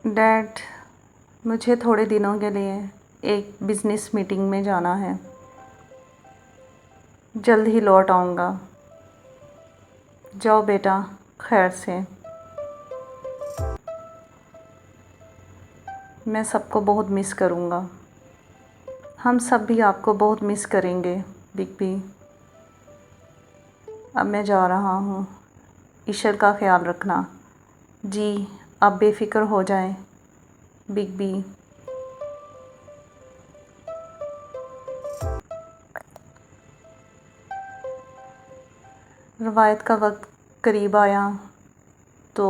Dad, मुझे थोड़े दिनों के लिए एक बिज़नेस मीटिंग में जाना है। जल्द ही लौट आऊँगा। जाओ बेटा, खैर से। मैं सबको बहुत मिस करूँगा। हम सब भी आपको बहुत मिस करेंगे बिग बी। अब मैं जा रहा हूँ। ईश्वर का ख्याल रखना। जी, आप बेफ़िक्र हो जाएं बिग बी। रवायत का वक्त करीब आया तो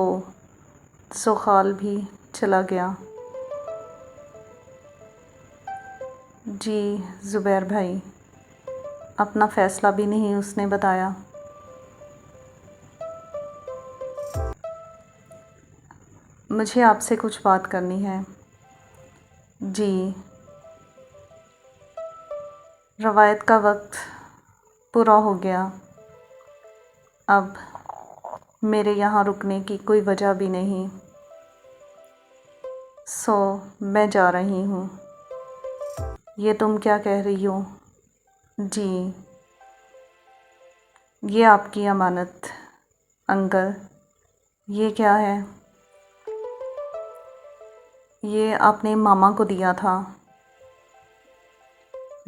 सुखाल भी चला गया। जी ज़ुबैर भाई, अपना फ़ैसला भी नहीं उसने बताया। मुझे आपसे कुछ बात करनी है। जी, रवायत का वक्त पूरा हो गया। अब मेरे यहाँ रुकने की कोई वजह भी नहीं, सो मैं जा रही हूँ। ये तुम क्या कह रही हो? जी, ये आपकी अमानत। अंकल, ये क्या है? ये आपने मामा को दिया था,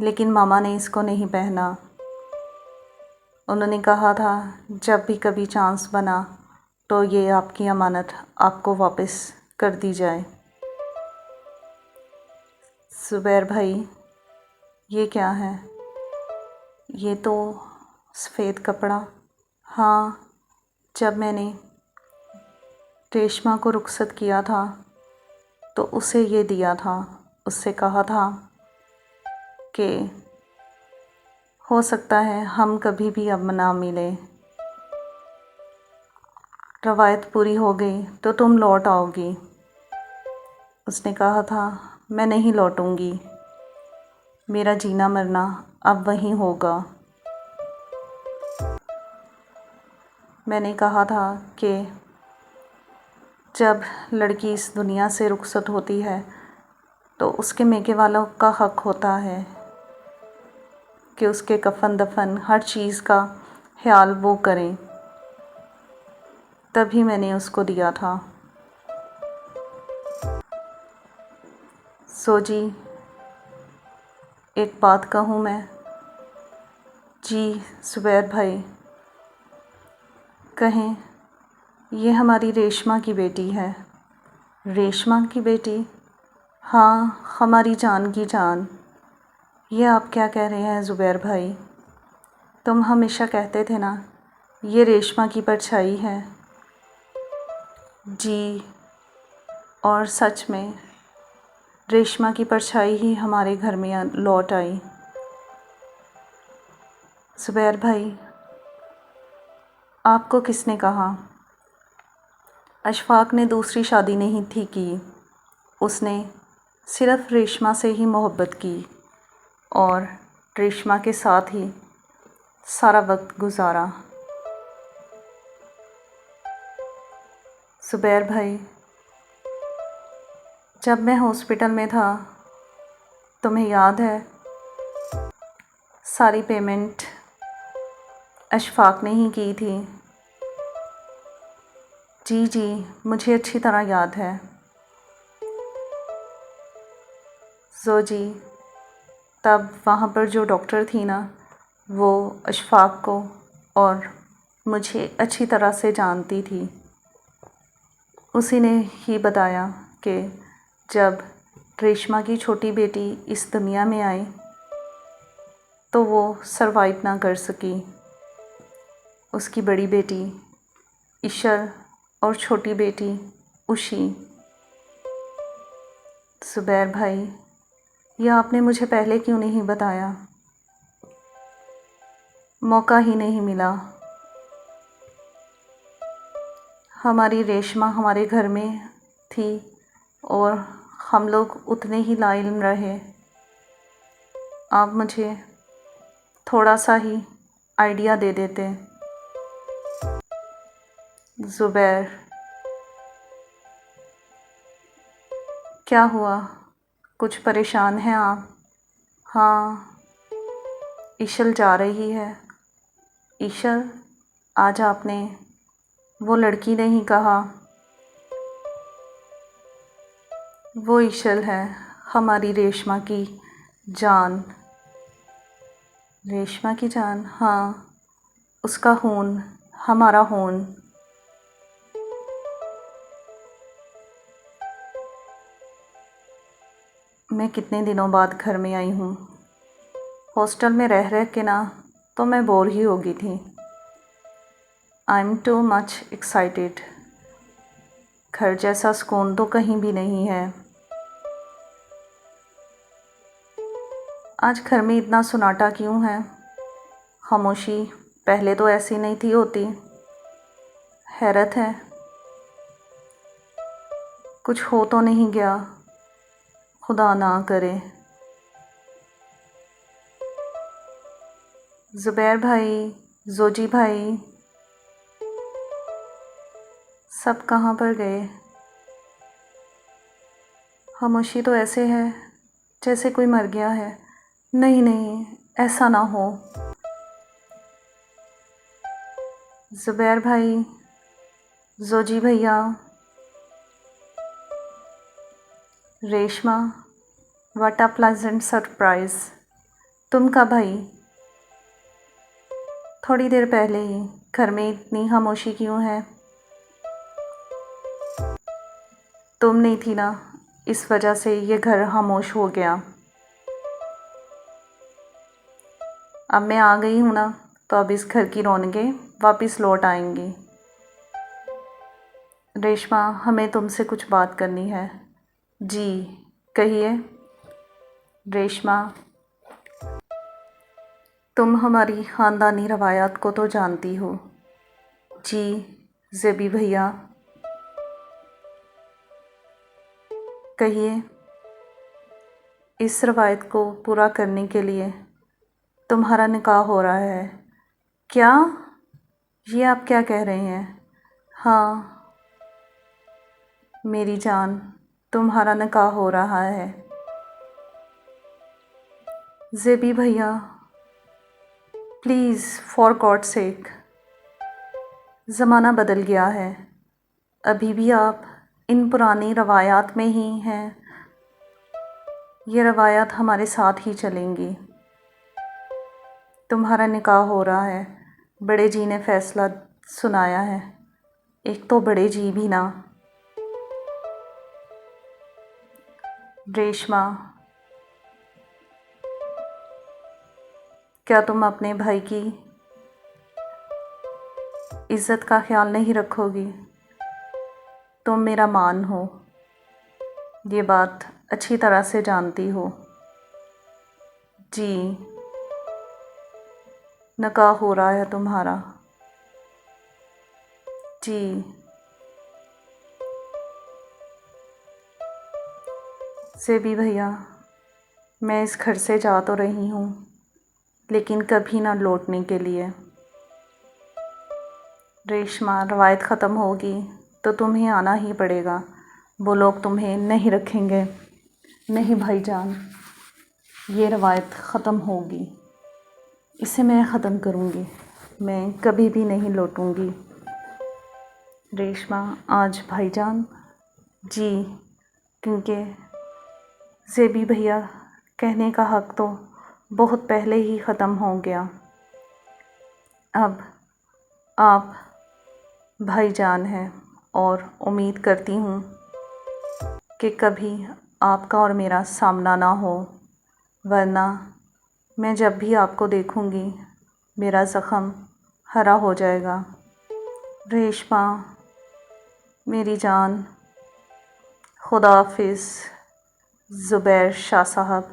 लेकिन मामा ने इसको नहीं पहना। उन्होंने कहा था जब भी कभी चांस बना तो ये आपकी अमानत आपको वापस कर दी जाए। ज़ुबैर भाई, ये क्या है? ये तो सफ़ेद कपड़ा। हाँ, जब मैंने रेशमा को रुखसत किया था तो उसे ये दिया था। उससे कहा था कि हो सकता है हम कभी भी अब ना मिलें। रवायत पूरी हो गई तो तुम लौट आओगी। उसने कहा था मैं नहीं लौटूंगी। मेरा जीना मरना अब वहीं होगा। मैंने कहा था कि जब लड़की इस दुनिया से रुखसत होती है तो उसके मेके वालों का हक़ होता है कि उसके कफ़न दफन हर चीज़ का ख्याल वो करें। तभी मैंने उसको दिया था। सो जी, एक बात कहूँ मैं? जी ज़ुबैर भाई, कहें। ये हमारी रेशमा की बेटी है। रेशमा की बेटी? हाँ, हमारी जान की जान। ये आप क्या कह रहे हैं ज़ुबैर भाई? तुम हमेशा कहते थे ना ये रेशमा की परछाई है। जी, और सच में रेशमा की परछाई ही हमारे घर में लौट आई। ज़ुबैर भाई, आपको किसने कहा? अशफाक ने दूसरी शादी नहीं थी की। उसने सिर्फ़ रेशमा से ही मोहब्बत की और रेशमा के साथ ही सारा वक्त गुजारा। ज़ुबैर भाई, जब मैं हॉस्पिटल में था तुम्हें याद है सारी पेमेंट अशफाक ने ही की थी। जी जी, मुझे अच्छी तरह याद है। सो जी, तब वहाँ पर जो डॉक्टर थी ना वो अशफाक को और मुझे अच्छी तरह से जानती थी। उसी ने ही बताया कि जब रेशमा की छोटी बेटी इस दुनिया में आई तो वो सरवाइव ना कर सकी। उसकी बड़ी बेटी ईशर और छोटी बेटी उशी। ज़ुबैर भाई, यह आपने मुझे पहले क्यों नहीं बताया? मौका ही नहीं मिला। हमारी रेशमा हमारे घर में थी और हम लोग उतने ही लाइल रहे। आप मुझे थोड़ा सा ही आइडिया दे देते। ज़ुबैर, क्या हुआ, कुछ परेशान हैं आप? हाँ, ईशल जा रही है। ईशल, आज आपने वो लड़की नहीं कहा। वो ईशल है, हमारी रेशमा की जान। रेशमा की जान, हाँ, उसका खून, हमारा खून। मैं कितने दिनों बाद घर में आई हूँ। हॉस्टल में रह रह के ना तो मैं बोर ही हो गई थी। I am too much excited. घर जैसा सुकून तो कहीं भी नहीं है। आज घर में इतना सन्नाटा क्यों है? खामोशी पहले तो ऐसी नहीं थी होती। हैरत है, कुछ हो तो नहीं गया? खुदा ना करे। ज़ुबैर भाई, जोजी भाई, सब कहाँ पर गए? खामोशी तो ऐसे है जैसे कोई मर गया है। नहीं नहीं, ऐसा ना हो। ज़ुबैर भाई, जोजी भैया, Reshma, what a pleasant surprise. तुम कब आई? थोड़ी देर पहले ही। घर में इतनी खामोशी क्यों है? तुम नहीं थी ना, इस वजह से ये घर खामोश हो गया। अब मैं आ गई हूँ ना, तो अब इस घर की रौनकें वापस लौट आएंगी। रेशमा, हमें तुमसे कुछ बात करनी है। जी, कहिए। रेशमा, तुम हमारी ख़ानदानी रवायात को तो जानती हो। जी, ज़ेबी भैया, कहिए। इस रवायत को पूरा करने के लिए तुम्हारा निकाह हो रहा है। क्या? ये आप क्या कह रहे हैं? हाँ मेरी जान, तुम्हारा निकाह हो रहा है। ज़ेबी भैया, प्लीज़, फॉर गॉड सेक। ज़माना बदल गया है। अभी भी आप इन पुरानी रवायात में ही हैं। ये रवायात हमारे साथ ही चलेंगी। तुम्हारा निकाह हो रहा है, बड़े जी ने फ़ैसला सुनाया है। एक तो बड़े जी भी ना। रेशमा, क्या तुम अपने भाई की इज़्ज़त का ख्याल नहीं रखोगी? तुम मेरा मान हो, ये बात अच्छी तरह से जानती हो। जी, निकाह हो रहा है तुम्हारा। जी, ज़ेबी भैया, मैं इस घर से जा तो रही हूँ, लेकिन कभी ना लौटने के लिए। रेशमा, रवायत ख़त्म होगी तो तुम्हें आना ही पड़ेगा। वो लोग तुम्हें नहीं रखेंगे। नहीं भाईजान, ये रवायत ख़त्म होगी। इसे मैं ख़त्म करूँगी। मैं कभी भी नहीं लौटूँगी। रेशमा, आज भाईजान। जी, क्योंकि ज़ेबी भैया कहने का हक़ तो बहुत पहले ही ख़त्म हो गया। अब आप भाईजान हैं और उम्मीद करती हूँ कि कभी आपका और मेरा सामना ना हो, वरना मैं जब भी आपको देखूँगी मेरा ज़ख़म हरा हो जाएगा। रेशमा, मेरी जान, खुदा हाफ़िज़। ज़ुबैर शाह साहब।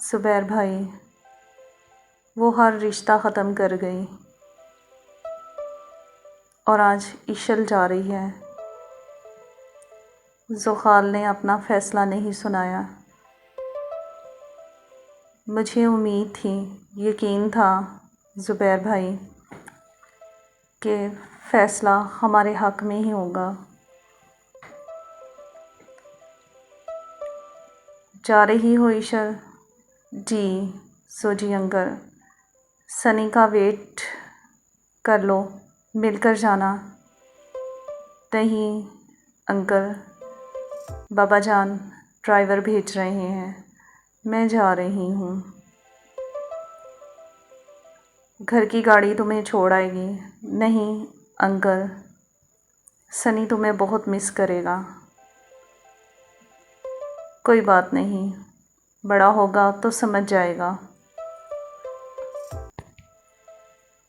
ज़ुबैर भाई, वो हर रिश्ता ख़त्म कर गई और आज ईशल जा रही है। ज़ुखाल ने अपना फ़ैसला नहीं सुनाया। मुझे उम्मीद थी, यकीन था ज़ुबैर भाई, कि फैसला हमारे हक में ही होगा। जा रही हो ईशल? जी सोजी अंकल, सनी का वेट कर लो, मिलकर जाना। नहीं अंकल, बाबा जान ड्राइवर भेज रहे हैं, मैं जा रही हूँ। घर की गाड़ी तुम्हें छोड़ आएगी। नहीं अंकल, सनी तुम्हें बहुत मिस करेगा। कोई बात नहीं, बड़ा होगा तो समझ जाएगा।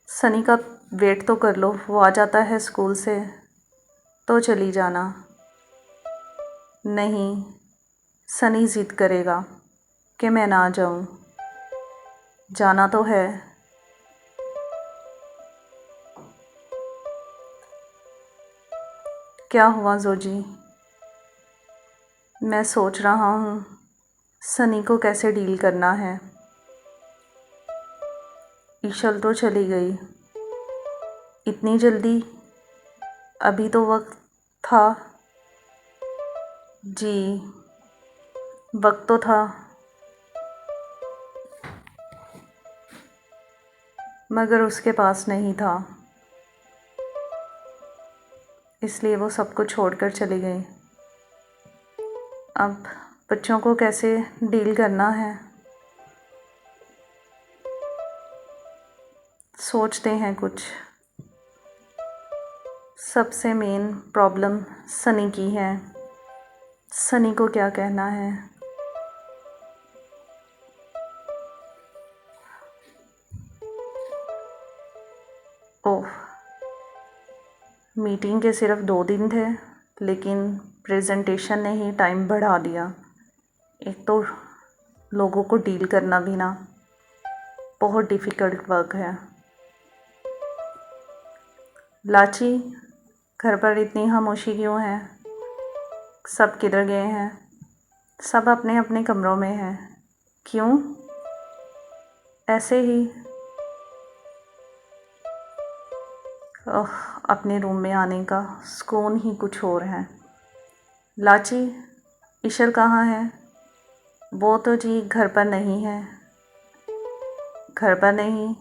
सनी का वेट तो कर लो, वो आ जाता है स्कूल से तो चली जाना। नहीं, सनी ज़िद करेगा कि मैं ना जाऊं। जाना तो है। क्या हुआ जोजी? मैं सोच रहा हूँ सनी को कैसे डील करना है। ईशल तो चली गई, इतनी जल्दी? अभी तो वक्त था। जी वक्त तो था, मगर उसके पास नहीं था, इसलिए वो सब कुछ छोड़कर चली गई। अब बच्चों को कैसे डील करना है, सोचते हैं कुछ। सबसे मेन प्रॉब्लम सनी की है। सनी को क्या कहना है? ओह, मीटिंग के सिर्फ 2 दिन थे, लेकिन प्रेजेंटेशन ने ही टाइम बढ़ा दिया। एक तो लोगों को डील करना भी ना बहुत डिफ़िकल्ट वर्क है। लाची, घर पर इतनी खामोशी क्यों है? सब किधर गए हैं? सब अपने अपने कमरों में हैं। क्यों? ऐसे ही। ओह, अपने रूम में आने का सुकून ही कुछ और है। लाची, ईशल कहाँ है? वो तो जी घर पर नहीं है। घर पर नहीं